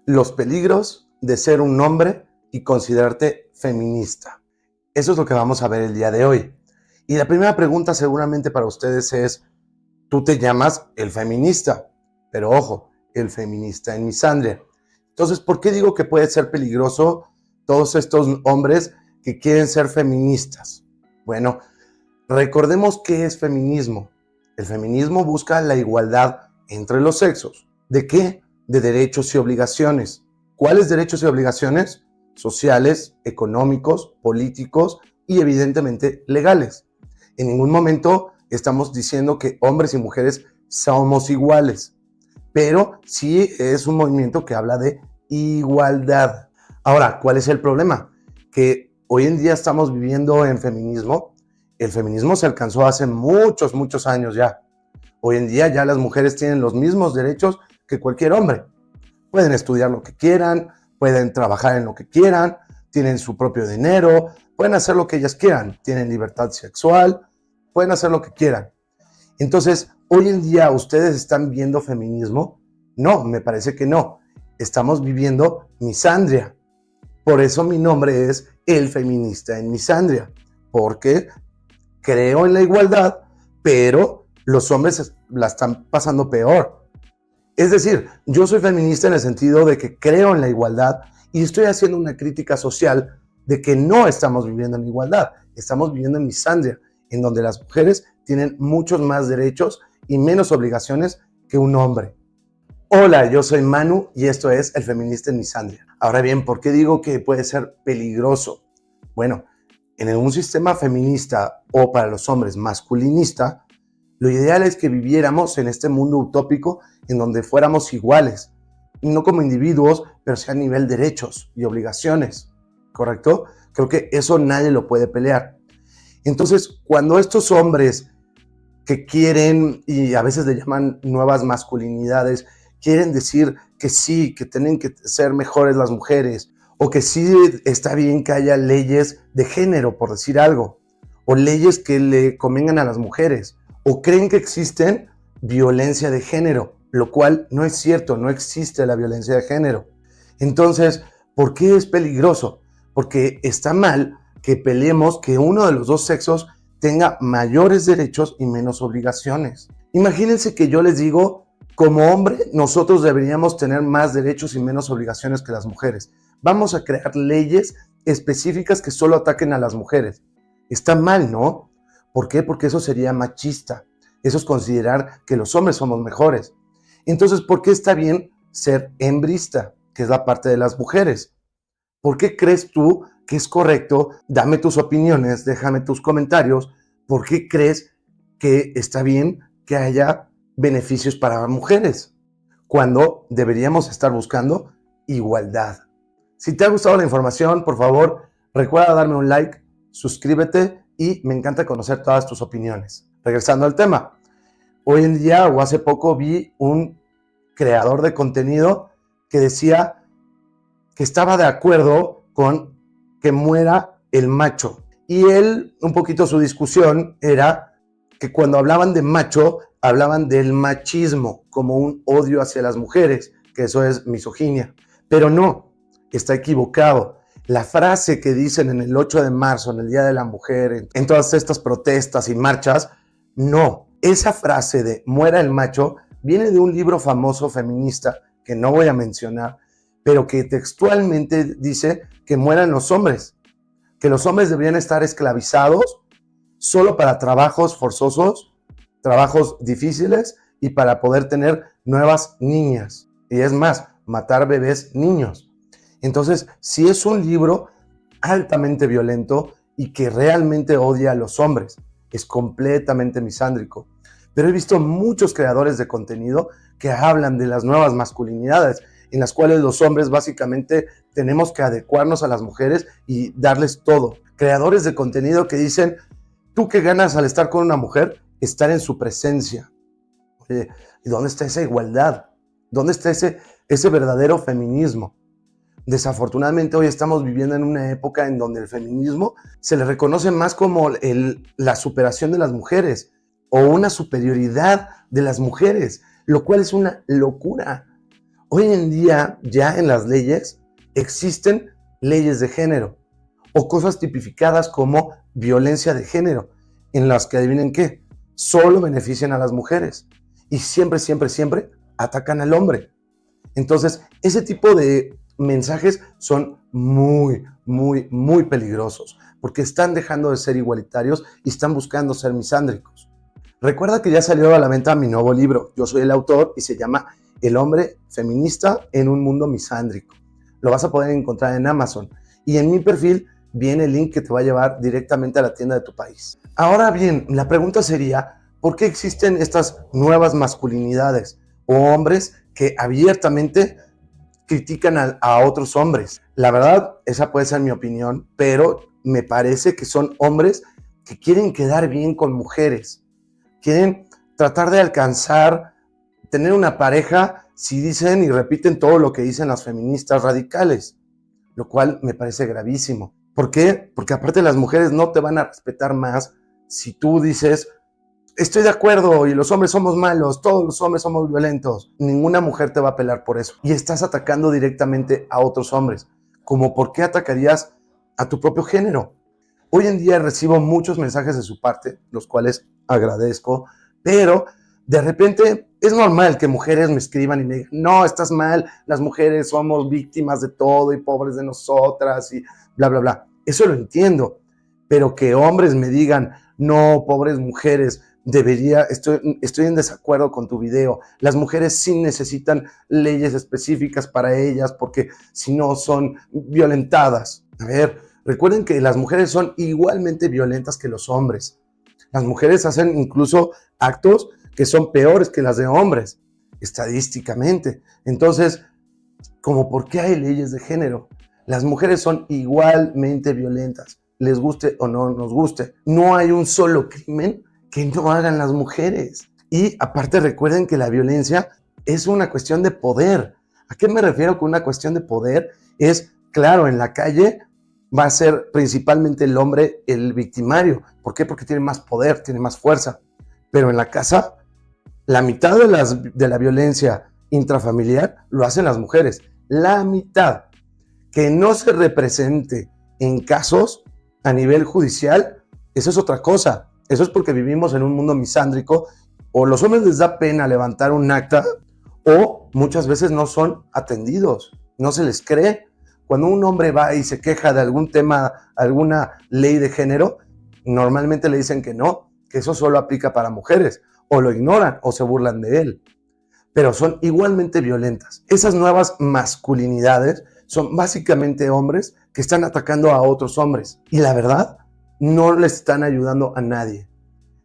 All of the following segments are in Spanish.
Los peligros de ser un hombre y considerarte feminista. Eso es lo que vamos a ver el día de hoy. Y la primera pregunta seguramente para ustedes es, tú te llamas el feminista, pero ojo, el feminista en misandria. Entonces, ¿por qué digo que puede ser peligroso todos estos hombres que quieren ser feministas? Bueno, recordemos qué es feminismo. El feminismo busca la igualdad entre los sexos. ¿De qué? De derechos y obligaciones. ¿Cuáles derechos y obligaciones? Sociales, económicos, políticos y evidentemente legales. En ningún momento estamos diciendo que hombres y mujeres somos iguales, pero sí es un movimiento que habla de igualdad. Ahora, ¿cuál es el problema? Que hoy en día estamos viviendo en feminismo. El feminismo se alcanzó hace muchos años ya. Hoy en día ya las mujeres tienen los mismos derechos que cualquier hombre. Pueden estudiar lo que quieran, pueden trabajar en lo que quieran, tienen su propio dinero, pueden hacer lo que ellas quieran, tienen libertad sexual, pueden hacer lo que quieran. Entonces, hoy en día, ¿ustedes están viendo feminismo? No, me parece que no. Estamos viviendo misandria. Por eso mi nombre es El Feminista en Misandria, porque creo en la igualdad, pero los hombres la están pasando peor. Es decir, yo soy feminista en el sentido de que creo en la igualdad y estoy haciendo una crítica social de que no estamos viviendo en igualdad, estamos viviendo en misandria, en donde las mujeres tienen muchos más derechos y menos obligaciones que un hombre. Hola, yo soy Manu y esto es El Feminista en Misandria. Ahora bien, ¿por qué digo que puede ser peligroso? Bueno, en un sistema feminista o para los hombres masculinista, lo ideal es que viviéramos en este mundo utópico en donde fuéramos iguales, y no como individuos, pero sí a nivel de derechos y obligaciones, ¿correcto? Creo que eso nadie lo puede pelear. Entonces, cuando estos hombres que quieren, y a veces le llaman nuevas masculinidades, quieren decir que sí, que tienen que ser mejores las mujeres, o que sí está bien que haya leyes de género, por decir algo, o leyes que le convengan a las mujeres, o creen que existen violencia de género, lo cual no es cierto, no existe la violencia de género. Entonces, ¿por qué es peligroso? Porque está mal que peleemos que uno de los dos sexos tenga mayores derechos y menos obligaciones. Imagínense que yo les digo, como hombre, nosotros deberíamos tener más derechos y menos obligaciones que las mujeres. Vamos a crear leyes específicas que solo ataquen a las mujeres. Está mal, ¿no? ¿Por qué? Porque eso sería machista. Eso es considerar que los hombres somos mejores. Entonces, ¿por qué está bien ser hembrista, que es la parte de las mujeres? ¿Por qué crees tú que es correcto? Dame tus opiniones, déjame tus comentarios. ¿Por qué crees que está bien que haya beneficios para mujeres cuando deberíamos estar buscando igualdad? Si te ha gustado la información, por favor, recuerda darme un like, suscríbete y me encanta conocer todas tus opiniones. Regresando al tema, hoy en día o hace poco vi un creador de contenido que decía que estaba de acuerdo con que muera el macho. Y él, un poquito su discusión era que cuando hablaban de macho, hablaban del machismo como un odio hacia las mujeres, que eso es misoginia. Pero no, está equivocado. La frase que dicen en el 8 de marzo, en el Día de la Mujer, en todas estas protestas y marchas, no. Esa frase de muera el macho viene de un libro famoso feminista que no voy a mencionar, pero que textualmente dice que mueran los hombres, que los hombres deberían estar esclavizados solo para trabajos forzosos, trabajos difíciles y para poder tener nuevas niñas. Y es más, matar bebés niños. Entonces, si es un libro altamente violento y que realmente odia a los hombres, es completamente misándrico. Pero he visto muchos creadores de contenido que hablan de las nuevas masculinidades, en las cuales los hombres básicamente tenemos que adecuarnos a las mujeres y darles todo. Creadores de contenido que dicen, ¿tú qué ganas al estar con una mujer? Estar en su presencia. Oye, ¿y dónde está esa igualdad? ¿Dónde está ese verdadero feminismo? Desafortunadamente hoy estamos viviendo en una época en donde el feminismo se le reconoce más como la superación de las mujeres o una superioridad de las mujeres, lo cual es una locura. Hoy en día ya en las leyes existen leyes de género o cosas tipificadas como violencia de género, en las que adivinen qué, solo benefician a las mujeres y siempre, siempre, siempre atacan al hombre. Entonces, ese tipo de mensajes son muy, muy, muy peligrosos porque están dejando de ser igualitarios y están buscando ser misándricos. Recuerda que ya salió a la venta mi nuevo libro. Yo soy el autor y se llama El hombre feminista en un mundo misándrico. Lo vas a poder encontrar en Amazon y en mi perfil viene el link que te va a llevar directamente a la tienda de tu país. Ahora bien, la pregunta sería, ¿por qué existen estas nuevas masculinidades o hombres que abiertamente critican a otros hombres? La verdad, esa puede ser mi opinión, pero me parece que son hombres que quieren quedar bien con mujeres, quieren tratar de alcanzar, tener una pareja si dicen y repiten todo lo que dicen las feministas radicales, lo cual me parece gravísimo. ¿Por qué? Porque aparte las mujeres no te van a respetar más si tú dices, estoy de acuerdo y los hombres somos malos, todos los hombres somos violentos. Ninguna mujer te va a pelar por eso. Y estás atacando directamente a otros hombres. Como ¿por qué atacarías a tu propio género? Hoy en día recibo muchos mensajes de su parte, los cuales agradezco, pero de repente es normal que mujeres me escriban y me digan, no, estás mal, las mujeres somos víctimas de todo y pobres de nosotras y bla, bla, bla. Eso lo entiendo, pero que hombres me digan, no, pobres mujeres, estoy en desacuerdo con tu video. Las mujeres sí necesitan leyes específicas para ellas porque si no son violentadas. A ver, recuerden que las mujeres son igualmente violentas que los hombres. Las mujeres hacen incluso actos que son peores que las de hombres, estadísticamente. Entonces, ¿como por qué hay leyes de género? Las mujeres son igualmente violentas, les guste o no nos guste. No hay un solo crimen que no hagan las mujeres. Y aparte recuerden que la violencia es una cuestión de poder. ¿A qué me refiero con una cuestión de poder? Es, claro, en la calle va a ser principalmente el hombre el victimario. ¿Por qué? Porque tiene más poder, tiene más fuerza. Pero en la casa, la mitad de la violencia intrafamiliar lo hacen las mujeres. La mitad. Que no se represente en casos a nivel judicial, eso es otra cosa. Eso es porque vivimos en un mundo misándrico, o los hombres les da pena levantar un acta, o muchas veces no son atendidos, no se les cree. Cuando un hombre va y se queja de algún tema, alguna ley de género, normalmente le dicen que no, que eso solo aplica para mujeres, o lo ignoran o se burlan de él. Pero son igualmente violentas. Esas nuevas masculinidades son básicamente hombres que están atacando a otros hombres. Y la verdad, no les están ayudando a nadie.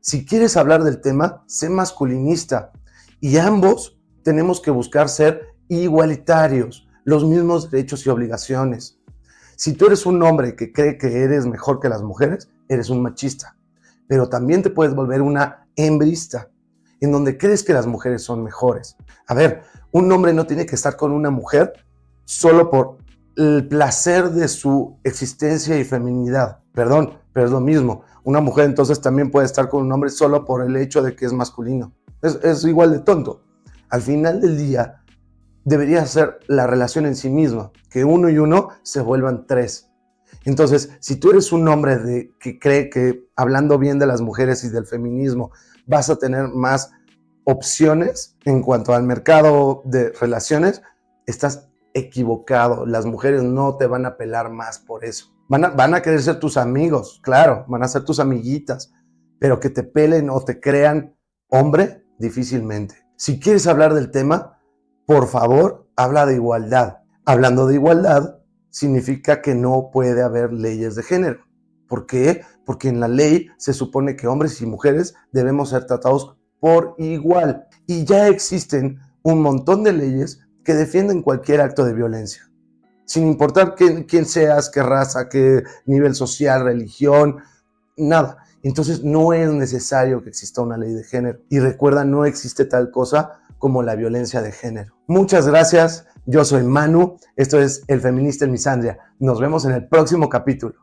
Si quieres hablar del tema, sé masculinista. Y ambos tenemos que buscar ser igualitarios, los mismos derechos y obligaciones. Si tú eres un hombre que cree que eres mejor que las mujeres, eres un machista. Pero también te puedes volver una hembrista, en donde crees que las mujeres son mejores. A ver, un hombre no tiene que estar con una mujer solo por el placer de su existencia y feminidad. Perdón, pero es lo mismo. Una mujer entonces también puede estar con un hombre solo por el hecho de que es masculino. Es igual de tonto. Al final del día, debería ser la relación en sí misma, que uno y uno se vuelvan tres. Entonces, si tú eres un hombre que cree que hablando bien de las mujeres y del feminismo vas a tener más opciones en cuanto al mercado de relaciones, estás equivocado. Las mujeres no te van a pelar más por eso. Van a querer ser tus amigos, claro, van a ser tus amiguitas, pero que te pelen o te crean hombre, difícilmente. Si quieres hablar del tema, por favor, habla de igualdad. Hablando de igualdad, significa que no puede haber leyes de género. ¿Por qué? Porque en la ley se supone que hombres y mujeres debemos ser tratados por igual. Y ya existen un montón de leyes que defienden cualquier acto de violencia. Sin importar quién seas, qué raza, qué nivel social, religión, nada. Entonces no es necesario que exista una ley de género. Y recuerda, no existe tal cosa como la violencia de género. Muchas gracias. Yo soy Manu. Esto es El Feminista en Misandria. Nos vemos en el próximo capítulo.